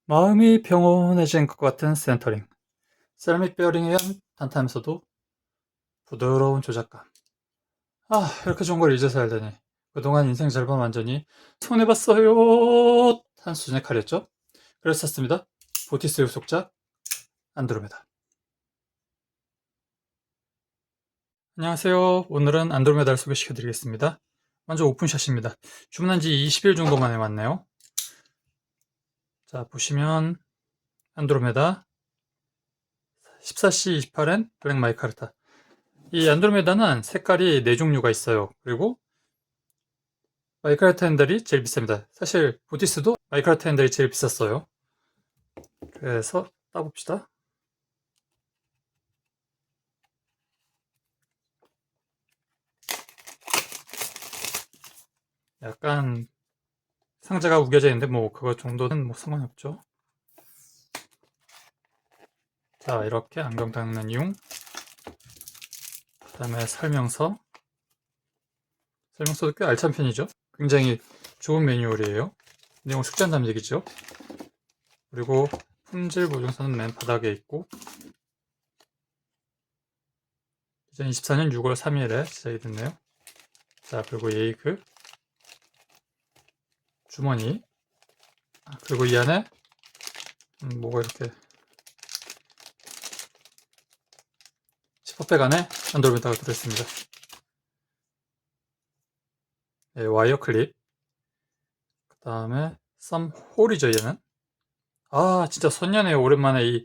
마음이 평온해진 것 같은 센터링. 세라믹 베어링에 의한 단단하면서도 부드러운 조작감. 이렇게 좋은 걸 이제서 알다니. 그동안 인생 절반 완전히 손해봤어요 한 수준의 칼이었죠. 그래서 샀습니다. 보티스의 후속작 안드로메다. 안녕하세요. 오늘은 안드로메다를 소개시켜드리겠습니다. 먼저 오픈샷입니다. 주문한 지 20일 정도 만에 왔네요. 자, 보시면 안드로메다 14C28N 블랙 마이카르타. 이 안드로메다는 색깔이 4종류가 있어요. 그리고 마이카르타 핸들이 제일 비쌉니다. 사실 보티스도 마이카르타 핸들이 제일 비쌌어요. 그래서 따봅시다. 약간 상자가 우겨져 있는데 뭐 그거 정도는 뭐 상관이 없죠. 자, 이렇게 안경 닦는 이용, 그 다음에 설명서도 꽤 알찬 편이죠. 굉장히 좋은 매뉴얼이에요. 내용 숙지한다는 얘기죠. 그리고 품질 보증서는 맨 바닥에 있고 2024년 6월 3일에 시작이 됐네요. 자, 그리고 예이크 주머니, 그리고 이 안에 뭐가 이렇게 지퍼백 안에 안드로메다가 들어있습니다. 네, 와이어 클립, 그 다음에 썸 홀이죠. 얘는 진짜 선녀네요. 오랜만에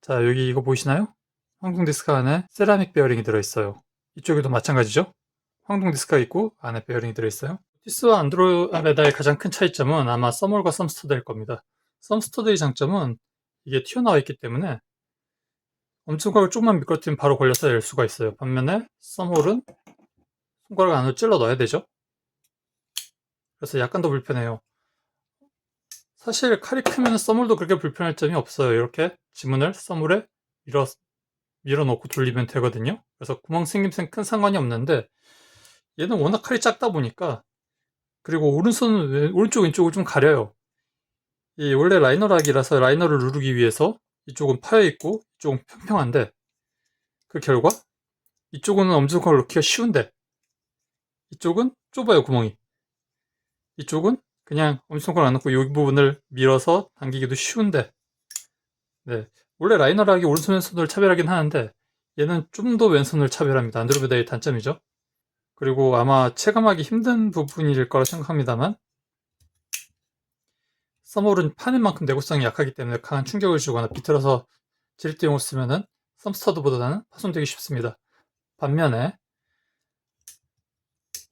자, 여기 이거 보이시나요? 황동 디스크 안에 세라믹 베어링이 들어있어요. 이쪽에도 마찬가지죠. 황동 디스크가 있고 안에 베어링이 들어있어요. 티스와 안드로메다의 가장 큰 차이점은 아마 썸홀과 썸스터드일 겁니다. 썸스터드의 장점은 이게 튀어나와 있기 때문에 엄청나게 조금만 미끄러뜨리면 바로 걸려서 열 수가 있어요. 반면에 썸홀은 손가락 안으로 찔러 넣어야 되죠. 그래서 약간 더 불편해요. 사실 칼이 크면 썸홀도 그렇게 불편할 점이 없어요. 이렇게 지문을 썸홀에 밀어넣고 돌리면 되거든요. 그래서 구멍 생김새는 큰 상관이 없는데 얘는 워낙 칼이 작다 보니까, 그리고 오른손은 오른쪽 왼쪽을 좀 가려요. 이 원래 라이너락이라서 라이너를 누르기 위해서 이쪽은 파여있고 이쪽은 평평한데, 그 결과 이쪽은 엄지손가락으로 넣기가 쉬운데 이쪽은 좁아요. 구멍이. 이쪽은 그냥 엄지손가락 안 넣고 이 부분을 밀어서 당기기도 쉬운데, 네, 원래 라이너락이 오른손 왼손을 차별하긴 하는데 얘는 좀 더 왼손을 차별합니다. 안드로메다의 단점이죠. 그리고 아마 체감하기 힘든 부분일 거라 생각합니다만 썸홀은 파는 만큼 내구성이 약하기 때문에 강한 충격을 주거나 비틀어서 지렛대용으로 쓰면은 썸스터드보다는 파손되기 쉽습니다. 반면에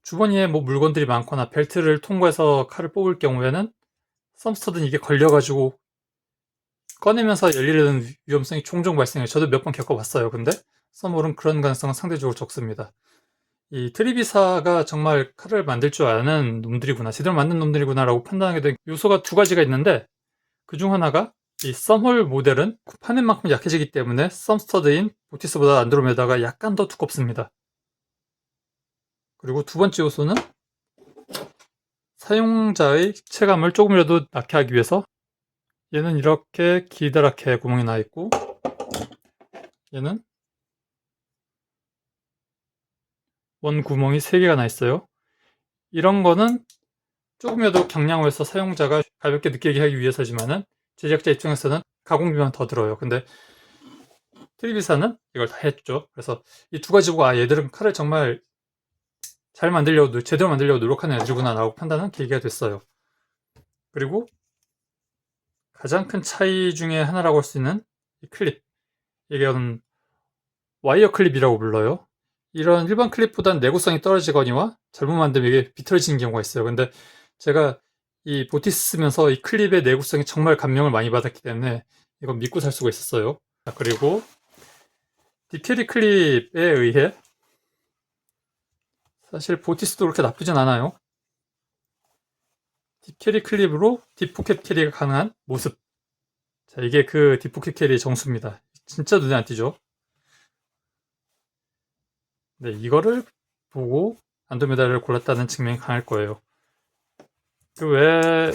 주머니에 뭐 물건들이 많거나 벨트를 통과해서 칼을 뽑을 경우에는 썸스터드는 이게 걸려가지고 꺼내면서 열리려는 위험성이 종종 발생해요. 저도 몇 번 겪어봤어요. 근데 썸홀은 그런 가능성은 상대적으로 적습니다. 이 트리비사가 정말 칼을 만들 줄 아는 놈들이구나, 제대로 만든 놈들이구나라고 판단하게 된 요소가 두 가지가 있는데, 그 중 하나가 이 썸홀 모델은 파넷만큼 약해지기 때문에 썸스터드인 보티스보다 안드로메다가 약간 더 두껍습니다. 그리고 두 번째 요소는 사용자의 체감을 조금이라도 낫게 하기 위해서 얘는 이렇게 기다랗게 구멍이 나 있고 얘는 원 구멍이 3개가 나 있어요. 이런 거는 조금이라도 경량화해서 사용자가 가볍게 느끼게 하기 위해서지만은 제작자 입장에서는 가공비만 더 들어요. 근데 트리비사는 이걸 다 했죠. 그래서 이 두 가지 보고 얘들은 칼을 정말 잘 만들려고, 제대로 만들려고 노력하는 애들이구나 라고 판단한 계기가 됐어요. 그리고 가장 큰 차이 중에 하나라고 할 수 있는 이 클립, 이건 와이어 클립이라고 불러요. 이런 일반 클립보다는 내구성이 떨어지거니와 잘못 만들면 이게 비틀어지는 경우가 있어요. 근데 제가 이 보티스 쓰면서 이 클립의 내구성이 정말 감명을 많이 받았기 때문에 이건 믿고 살 수가 있었어요. 그리고 디캐리 클립에 의해 사실 보티스도 그렇게 나쁘진 않아요. 딥캐리 클립으로 딥포켓 캐리가 가능한 모습. 자, 이게 그 딥포켓 캐리의 정수입니다. 진짜 눈에 안 띄죠? 네, 이거를 보고 안드로메다를 골랐다는 증명이 강할 거예요. 그 외에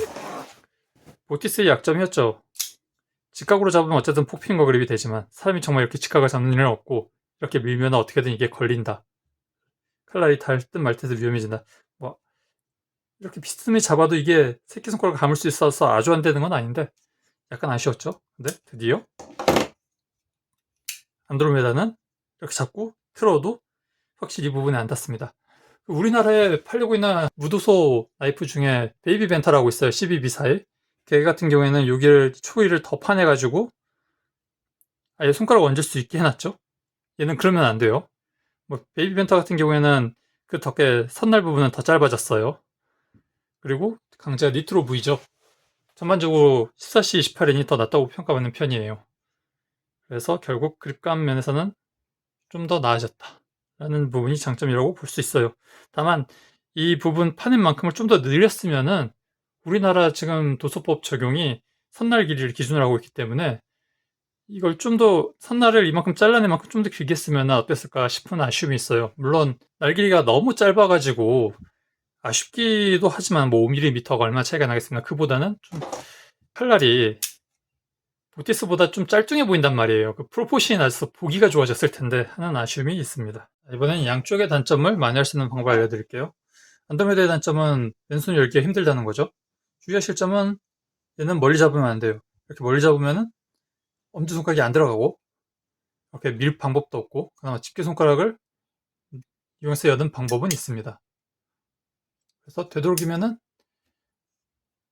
보티스의 약점이었죠. 직각으로 잡으면 어쨌든 폭핑과 그립이 되지만 사람이 정말 이렇게 직각을 잡는 일은 없고 이렇게 밀면 어떻게든 이게 걸린다. 칼날이 닿을 듯 말 듯 위험해진다. 뭐 이렇게 비스듬히 잡아도 이게 새끼손가락을 감을 수 있어서 아주 안 되는 건 아닌데 약간 아쉬웠죠. 근데 드디어 안드로메다는 이렇게 잡고 틀어도 확실히 이 부분에 안 닿습니다. 우리나라에 팔리고 있는 무도소 나이프 중에 베이비 벤타라고 있어요. 12B41. 걔 같은 경우에는 여기를 초이를 더 파내가지고 아예 손가락 얹을 수 있게 해놨죠. 얘는 그러면 안 돼요. 뭐 베이비 벤타 같은 경우에는 그 덕에 선날 부분은 더 짧아졌어요. 그리고 강제가 니트로 V죠. 전반적으로 14C 28N이 더 낫다고 평가받는 편이에요. 그래서 결국 그립감 면에서는 좀 더 나아졌다 라는 부분이 장점이라고 볼 수 있어요. 다만 이 부분 파낸 만큼을 좀 더 늘렸으면은 우리나라 지금 도소법 적용이 선날 길이를 기준으로 하고 있기 때문에 이걸 좀 더 선날을 이만큼 잘라낸 만큼 좀 더 길게 쓰면 어땠을까 싶은 아쉬움이 있어요. 물론 날 길이가 너무 짧아가지고 아쉽기도 하지만 뭐 5mm가 얼마 차이가 나겠습니까? 그보다는 좀 칼날이 보티스보다 좀 짤뚱해 보인단 말이에요. 그 프로포션이 나서 보기가 좋아졌을 텐데 하는 아쉬움이 있습니다. 이번엔 양쪽의 단점을 만회할 수 있는 방법을 알려드릴게요. 안드로메다의 단점은 왼손 열기가 힘들다는 거죠. 주의하실 점은 얘는 멀리 잡으면 안 돼요. 이렇게 멀리 잡으면은 엄지손가락이 안 들어가고 이렇게 밀 방법도 없고 그나마 집게손가락을 이용해서 여는 방법은 있습니다. 그래서 되도록이면은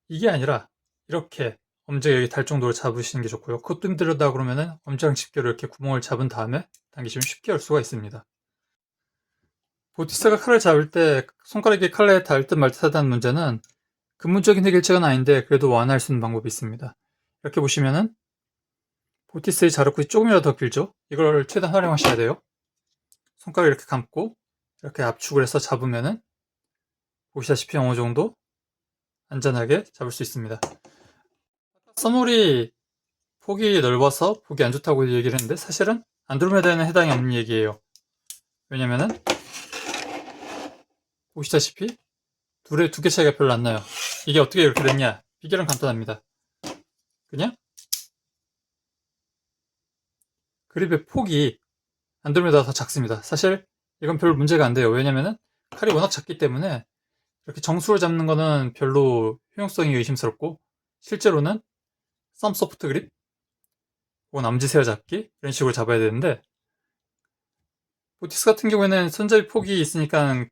이게 아니라 이렇게 엄지가 여기 달 정도로 잡으시는 게 좋고요. 그것도 힘들다 그러면은 엄지랑 집게로 이렇게 구멍을 잡은 다음에 당기시면 쉽게 열 수가 있습니다. 보티스가 칼을 잡을 때 손가락이 칼에 닿을 듯 말 듯 하다는 문제는 근본적인 해결책은 아닌데 그래도 완화할 수 있는 방법이 있습니다. 이렇게 보시면은 보티스의 자르코이 조금이라도 더 길죠? 이걸 최대한 활용하셔야 돼요. 손가락 이렇게 감고 이렇게 압축을 해서 잡으면은 보시다시피 어느 정도 안전하게 잡을 수 있습니다. 써머리 폭이 넓어서 보기 안 좋다고 얘기를 했는데 사실은 안드로메다에는 해당이 없는 얘기예요. 왜냐면은 보시다시피 둘의 두께 차이가 별로 안 나요. 이게 어떻게 이렇게 됐냐? 비결은 간단합니다. 그냥 그립의 폭이 안드로메다가 더 작습니다. 사실 이건 별로 문제가 안 돼요. 왜냐면은 칼이 워낙 작기 때문에 이렇게 정수로 잡는 거는 별로 효용성이 의심스럽고 실제로는 썸 소프트 그립 혹은 엄지세어 잡기 이런 식으로 잡아야 되는데 보티스 같은 경우에는 손잡이 폭이 있으니까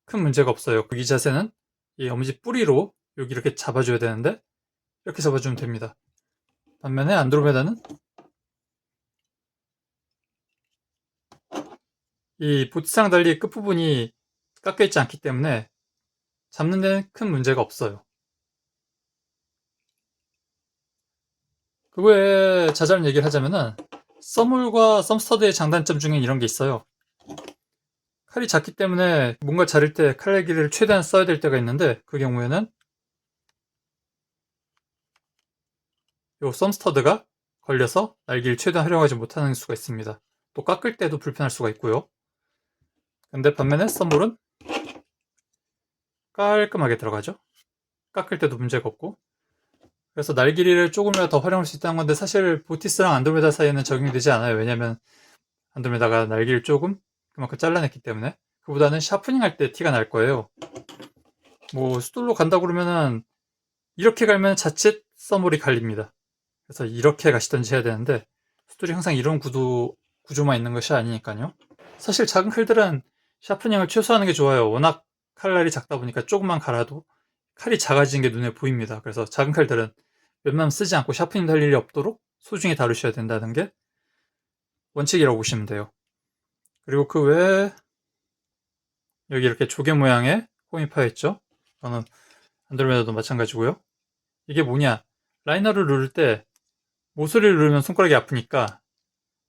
큰 문제가 없어요. 이 자세는 이 엄지 뿌리로 여기 이렇게 잡아줘야 되는데 이렇게 잡아주면 됩니다. 반면에 안드로메다는 이 보티스랑 달리 끝부분이 깎여있지 않기 때문에 잡는 데는 큰 문제가 없어요. 그 외에 자잘한 얘기를 하자면은 썸물과 썸스터드의 장단점 중엔 이런 게 있어요. 칼이 작기 때문에 뭔가 자를 때 칼날 길이를 최대한 써야 될 때가 있는데 그 경우에는 이 썸스터드가 걸려서 날개를 최대한 활용하지 못하는 수가 있습니다. 또 깎을 때도 불편할 수가 있고요. 근데 반면에 썸볼은 깔끔하게 들어가죠. 깎을 때도 문제가 없고 그래서 날 길이를 조금이라도 더 활용할 수 있다는 건데 사실 보티스랑 안드로메다 사이에는 적용이 되지 않아요. 왜냐면 안드로메다가 날개를 조금 그만큼 잘라냈기 때문에 그보다는 샤프닝 할 때 티가 날 거예요. 뭐 수돌로 간다 그러면은 이렇게 갈면 자칫 썸볼이 갈립니다. 그래서 이렇게 가시던지 해야 되는데 수돌이 항상 이런 구조만 있는 것이 아니니까요. 사실 작은 칼들은 샤프닝을 최소화하는 게 좋아요. 워낙 칼날이 작다 보니까 조금만 갈아도 칼이 작아지는 게 눈에 보입니다. 그래서 작은 칼들은 웬만하면 쓰지 않고 샤프닝 달 일이 없도록 소중히 다루셔야 된다는 게 원칙이라고 보시면 돼요. 그리고 그 외에 여기 이렇게 조개 모양의 홈이 파여 있죠. 이거는 안드로메다도 마찬가지고요. 이게 뭐냐? 라이너를 누를 때 모서리를 누르면 손가락이 아프니까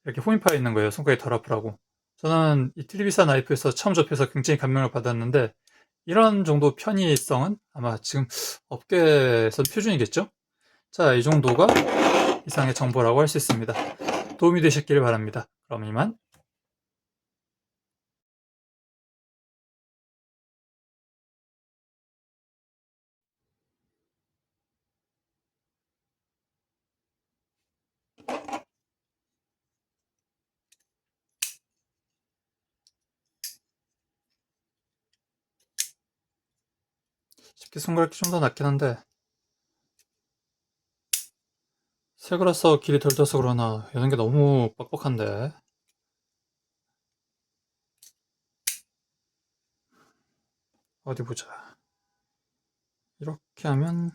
이렇게 홈이 파여 있는 거예요. 손가락이 덜 아프라고. 저는 이 트리비사 나이프에서 처음 접해서 굉장히 감명을 받았는데 이런 정도 편의성은 아마 지금 업계에서 표준이겠죠? 자, 이 정도가 이상의 정보라고 할 수 있습니다. 도움이 되셨기를 바랍니다. 그럼 이만. 집게손가락이 좀 더 낫긴 한데 새 거라서 길이 덜 져서 그러나 여는 게 너무 뻑뻑한데. 어디 보자. 이렇게 하면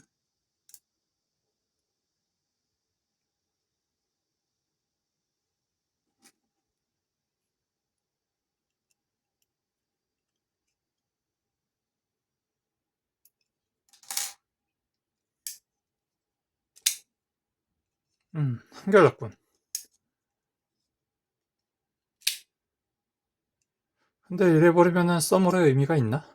한결났군. 근데 이래버리면은 써머의 의미가 있나?